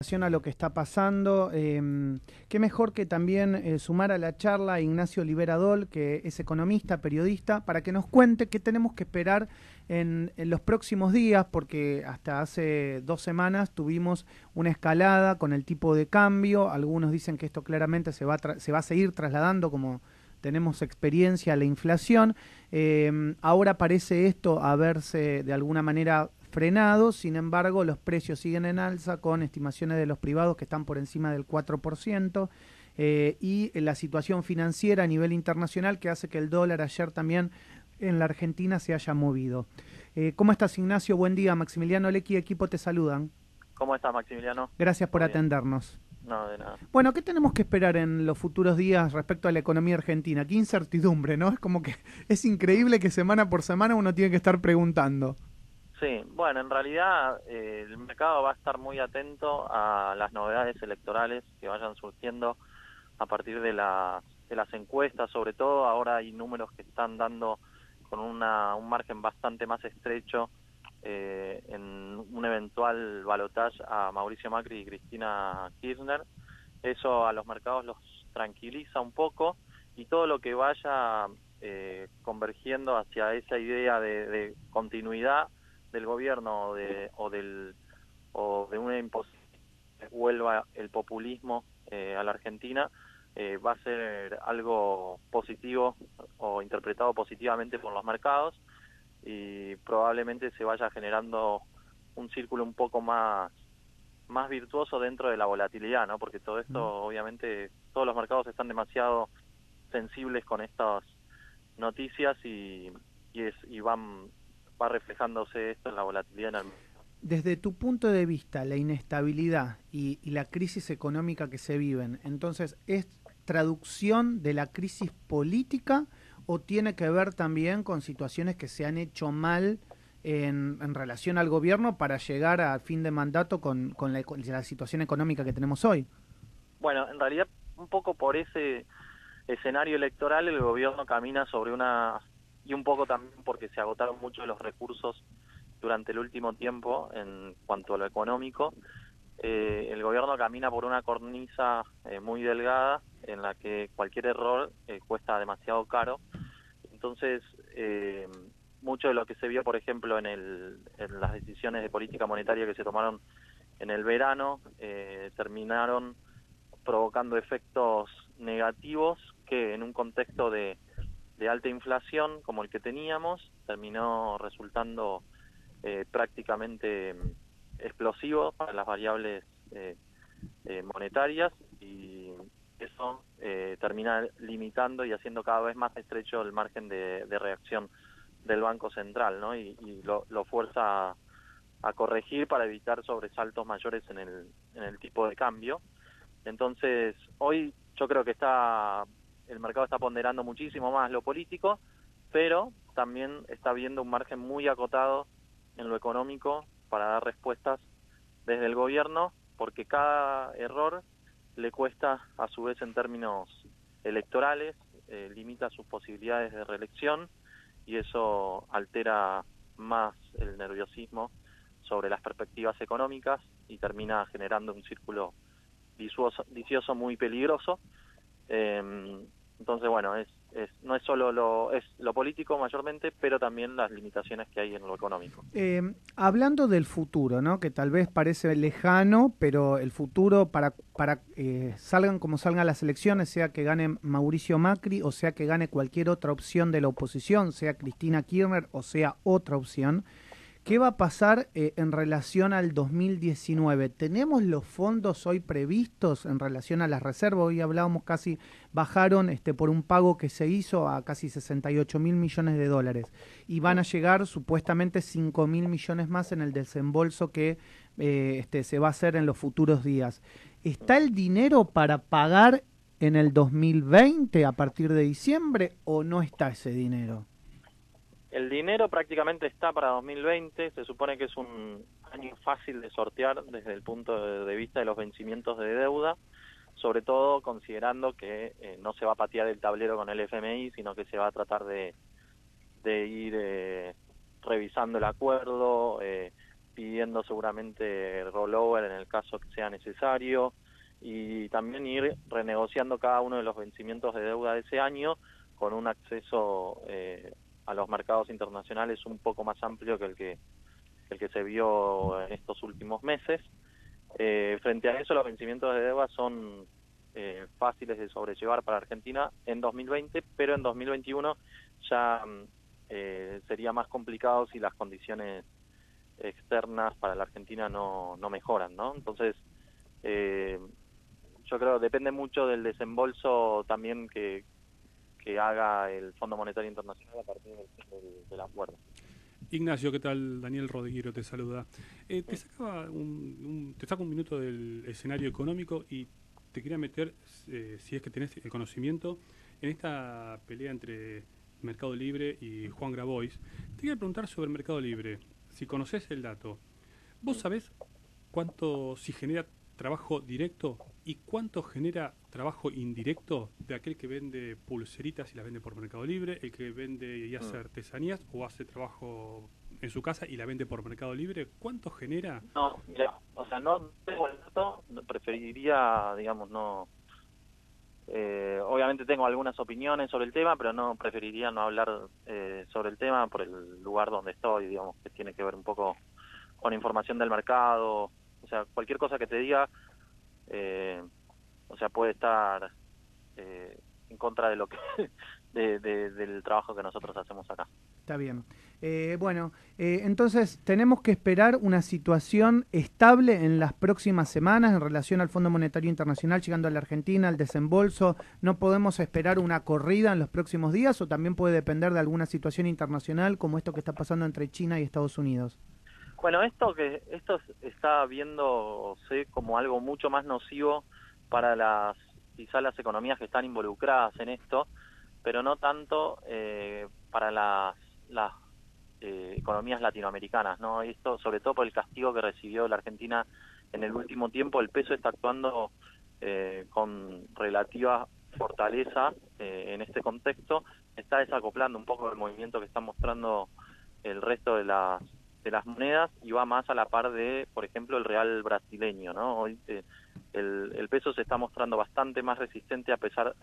A lo que está pasando. Qué mejor que también sumar a la charla a Ignacio Liberadol, que es economista, periodista, para que nos cuente qué tenemos que esperar en los próximos días, porque hasta hace 2 semanas tuvimos una escalada con el tipo de cambio. Algunos dicen que esto claramente se va a seguir trasladando, como tenemos experiencia, a la inflación. Ahora parece esto haberse de alguna manera frenado. Sin embargo, los precios siguen en alza, con estimaciones de los privados que están por encima del 4%, y la situación financiera a nivel internacional que hace que el dólar ayer también en la Argentina se haya movido. ¿Cómo estás, Ignacio? Buen día. Maximiliano Lecky, equipo, te saludan. ¿Cómo estás, Maximiliano? Gracias por ¿Todo bien? atendernos. No, de nada. Bueno, ¿qué tenemos que esperar en los futuros días respecto a la economía argentina? Qué incertidumbre, ¿no? Es como que es increíble que semana por semana uno tiene que estar preguntando. Sí, bueno, en realidad el mercado va a estar muy atento a las novedades electorales que vayan surgiendo a partir de las encuestas. Sobre todo ahora hay números que están dando con un margen bastante más estrecho en un eventual balotaje a Mauricio Macri y Cristina Kirchner. Eso a los mercados los tranquiliza un poco, y todo lo que vaya convergiendo hacia esa idea de continuidad del gobierno o de una imposición que vuelva el populismo a la Argentina, va a ser algo positivo o interpretado positivamente por los mercados, y probablemente se vaya generando un círculo un poco más virtuoso dentro de la volatilidad, ¿no? Porque todo esto, obviamente, todos los mercados están demasiado sensibles con estas noticias, y va reflejándose esto en la volatilidad en el mercado. Desde tu punto de vista, la inestabilidad y la crisis económica que se viven, entonces, ¿es traducción de la crisis política o tiene que ver también con situaciones que se han hecho mal en relación al gobierno para llegar a fin de mandato con la situación económica que tenemos hoy? Bueno, en realidad, un poco por ese escenario electoral, el gobierno camina sobre y un poco también porque se agotaron mucho los recursos durante el último tiempo en cuanto a lo económico. El gobierno camina por una cornisa muy delgada, en la que cualquier error cuesta demasiado caro. Entonces, mucho de lo que se vio, por ejemplo, en las decisiones de política monetaria que se tomaron en el verano, terminaron provocando efectos negativos que, en un contexto de alta inflación como el que teníamos, terminó resultando prácticamente explosivo para las variables monetarias, y eso termina limitando y haciendo cada vez más estrecho el margen de reacción del Banco Central, ¿no? Y lo fuerza a corregir para evitar sobresaltos mayores en el tipo de cambio. Entonces, hoy yo creo que el mercado está ponderando muchísimo más lo político, pero también está viendo un margen muy acotado en lo económico para dar respuestas desde el gobierno, porque cada error le cuesta, a su vez, en términos electorales, limita sus posibilidades de reelección, y eso altera más el nerviosismo sobre las perspectivas económicas y termina generando un círculo vicioso muy peligroso. Entonces, bueno, no es solo es lo político mayormente, pero también las limitaciones que hay en lo económico. Hablando del futuro, ¿no? Que tal vez parece lejano, pero el futuro para salgan como salgan las elecciones, sea que gane Mauricio Macri o sea que gane cualquier otra opción de la oposición, sea Cristina Kirchner o sea otra opción, ¿qué va a pasar en relación al 2019? ¿Tenemos los fondos hoy previstos en relación a las reservas? Hoy hablábamos bajaron por un pago que se hizo a casi 68.000 millones de dólares, y van a llegar supuestamente 5.000 millones más en el desembolso que se va a hacer en los futuros días. ¿Está el dinero para pagar en el 2020 a partir de diciembre o no está ese dinero? El dinero prácticamente está para 2020, se supone que es un año fácil de sortear desde el punto de vista de los vencimientos de deuda, sobre todo considerando que no se va a patear el tablero con el FMI, sino que se va a tratar de ir revisando el acuerdo, pidiendo seguramente rollover en el caso que sea necesario, y también ir renegociando cada uno de los vencimientos de deuda de ese año con un acceso a los mercados internacionales un poco más amplio que el que se vio en estos últimos meses. Frente a eso, los vencimientos de deuda son fáciles de sobrellevar para Argentina en 2020, pero en 2021 ya sería más complicado si las condiciones externas para la Argentina no mejoran, ¿no? Entonces, yo creo que depende mucho del desembolso también que haga el Fondo Monetario Internacional a partir del acuerdo. Ignacio, ¿qué tal? Daniel Rodiguero te saluda. Te saco un minuto del escenario económico y te quería meter, si es que tenés el conocimiento, en esta pelea entre Mercado Libre y Juan Grabois. Te quería preguntar sobre el Mercado Libre, si conocés el dato. ¿Vos sabés cuánto si genera trabajo directo y cuánto genera trabajo indirecto de aquel que vende pulseritas y las vende por Mercado Libre, el que vende y hace artesanías o hace trabajo en su casa y la vende por Mercado Libre? ¿Cuánto genera? No, mira, o sea, no tengo el dato, preferiría, digamos, no... obviamente tengo algunas opiniones sobre el tema, pero no preferiría no hablar sobre el tema por el lugar donde estoy, digamos, que tiene que ver un poco con información del mercado. O sea, cualquier cosa que te diga, o sea, puede estar en contra de lo que del trabajo que nosotros hacemos acá. Está bien. Bueno, entonces tenemos que esperar una situación estable en las próximas semanas en relación al Fondo Monetario Internacional llegando a la Argentina, al desembolso. ¿No podemos esperar una corrida en los próximos días o también puede depender de alguna situación internacional como esto que está pasando entre China y Estados Unidos? Bueno, esto está viéndose como algo mucho más nocivo para quizás las economías que están involucradas en esto, pero no tanto para las economías latinoamericanas, ¿no? Esto sobre todo por el castigo que recibió la Argentina en el último tiempo. El peso está actuando con relativa fortaleza en este contexto, está desacoplando un poco el movimiento que está mostrando el resto de las monedas y va más a la par de, por ejemplo, el real brasileño, ¿no? Hoy el peso se está mostrando bastante más resistente a pesar,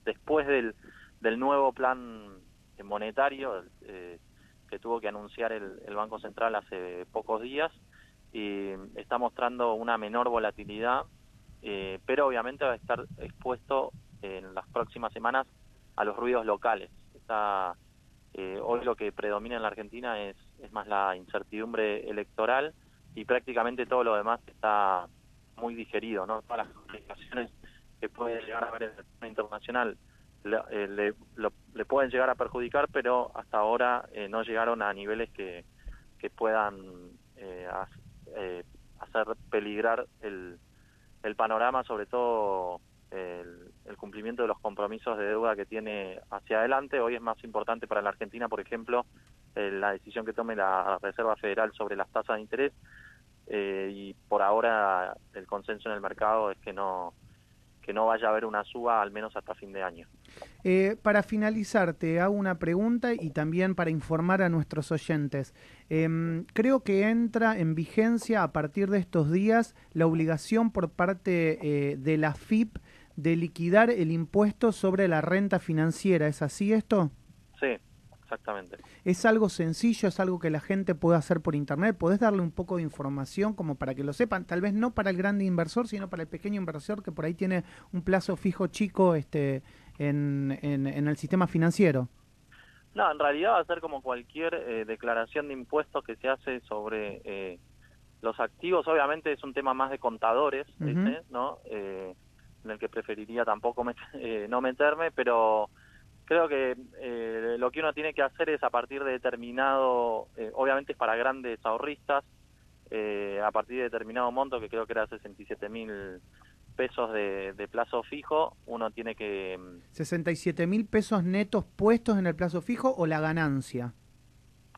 después del nuevo plan monetario que tuvo que anunciar el Banco Central hace pocos días, y está mostrando una menor volatilidad, pero obviamente va a estar expuesto en las próximas semanas a los ruidos locales. Hoy lo que predomina en la Argentina es más la incertidumbre electoral y prácticamente todo lo demás está muy digerido, ¿no? Todas las complicaciones que puede llegar a haber en el plano internacional le pueden llegar a perjudicar, pero hasta ahora no llegaron a niveles que puedan hacer peligrar el panorama, sobre todo el cumplimiento de los compromisos de deuda que tiene hacia adelante. Hoy es más importante para la Argentina, por ejemplo, la decisión que tome la Reserva Federal sobre las tasas de interés, y por ahora el consenso en el mercado es que no vaya a haber una suba al menos hasta fin de año. Para finalizar, te hago una pregunta y también para informar a nuestros oyentes. Creo que entra en vigencia a partir de estos días la obligación por parte de la AFIP de liquidar el impuesto sobre la renta financiera. ¿Es así esto? Sí, exactamente. ¿Es algo sencillo? ¿Es algo que la gente puede hacer por internet? ¿Podés darle un poco de información como para que lo sepan? Tal vez no para el grande inversor, sino para el pequeño inversor que por ahí tiene un plazo fijo chico en el sistema financiero. No, en realidad va a ser como cualquier declaración de impuestos que se hace sobre los activos. Obviamente es un tema más de contadores, ¿no? En el que preferiría tampoco no meterme, pero creo que lo que uno tiene que hacer es a partir de determinado, obviamente es para grandes ahorristas, a partir de determinado monto, que creo que era 67.000 pesos de plazo fijo, uno tiene que... 67.000 pesos netos puestos en el plazo fijo o la ganancia.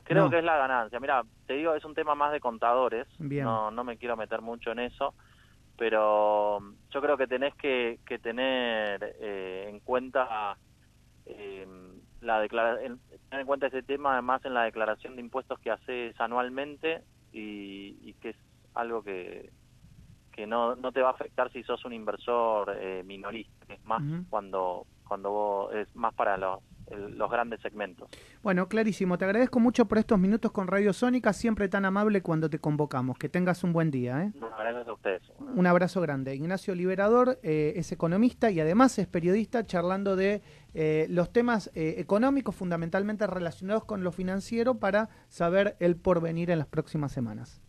Creo que es la ganancia. Mira, te digo, es un tema más de contadores. Bien. No me quiero meter mucho en eso, pero yo creo que tenés que tener en cuenta tener en cuenta ese tema además en la declaración de impuestos que haces anualmente, y que es algo que no te va a afectar si sos un inversor minorista, es más cuando vos, es más para los grandes segmentos. Bueno, clarísimo. Te agradezco mucho por estos minutos con Radio Sónica, siempre tan amable cuando te convocamos. Que tengas un buen día. Gracias a ustedes. Un abrazo grande. Ignacio Liberador es economista y además es periodista, charlando de los temas económicos fundamentalmente relacionados con lo financiero para saber el porvenir en las próximas semanas.